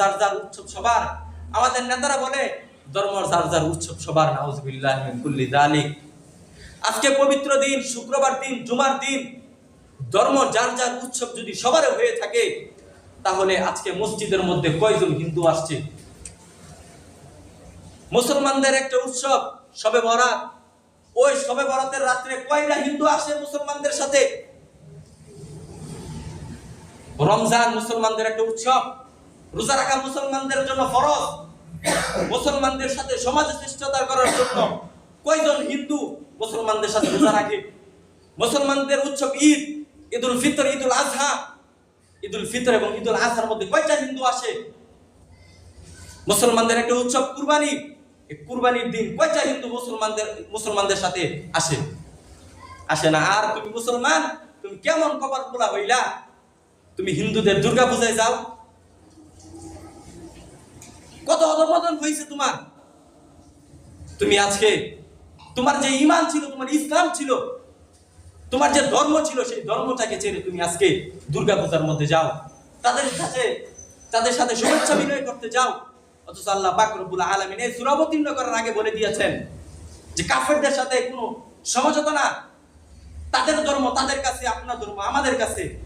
যার যার উৎসব সবার। আমাদের নেতারা বলে ধর্ম যার যার উৎসব সবার, নাউজুবিল্লাহ মিন কুল্লি যালিক। আজকে পবিত্র দিন, শুক্রবার দিন, জুমার দিন, ধর্ম যার যার উৎসব যদি সবার হয়ে থাকে, তাহলে আজকে মসজিদের মধ্যে কয়জন হিন্দু আসছে? মুসলমানদের একটা উৎসব শবে বরাত, ওই শবে বরাতের রাত্রে কয়টা হিন্দু আসে মুসলমানদের সাথে? রমজান মুসলমানদের একটা উৎসব, রোজা রাখা মুসলমানদের জন্য ফরজ। মুসলমানদের সাথে সমাজে শ্রেষ্ঠতা করার জন্য কয়জন হিন্দু মুসলমানদের সাথে রোজা রাখে? মুসলমানদের উৎসব ঈদ, ঈদুল ফিতর, ঈদুল আজহা। ঈদুল ফিতর এবং ঈদুল আজহার মধ্যে কয়টা হিন্দু আসে? মুসলমানদের একটা উৎসব কুরবানি, এই কুরবানির দিন কয়টা হিন্দু মুসলমানদের সাথে আসে? আসে না। আর তুমি মুসলমান, তুমি কেমন কপাল পোলা হইলা, তুমি হিন্দুদের দুর্গা পূজায় যাও? কত অধঃপতন হয়েছে তোমার। তুমি আজকে তোমার যে ঈমান ছিল, তোমার ইসলাম ছিল, তোমার যে ধর্ম ছিল, সেই ধর্মটাকে ছেড়ে তুমি আজকে দুর্গা পূজার মধ্যে যাও, তাদের সাথে শুভেচ্ছা বিনিময় করতে যাও। অথচ আল্লাহ পাক রব্বুল আলামিন এই সূরা অবতীর্ণ করার আগে বলে দিয়েছেন যে কাফেরদের সাথে কোনো সমঝোতা না। তাদের ধর্ম তাদের কাছে, আপনার ধর্ম আমাদের কাছে।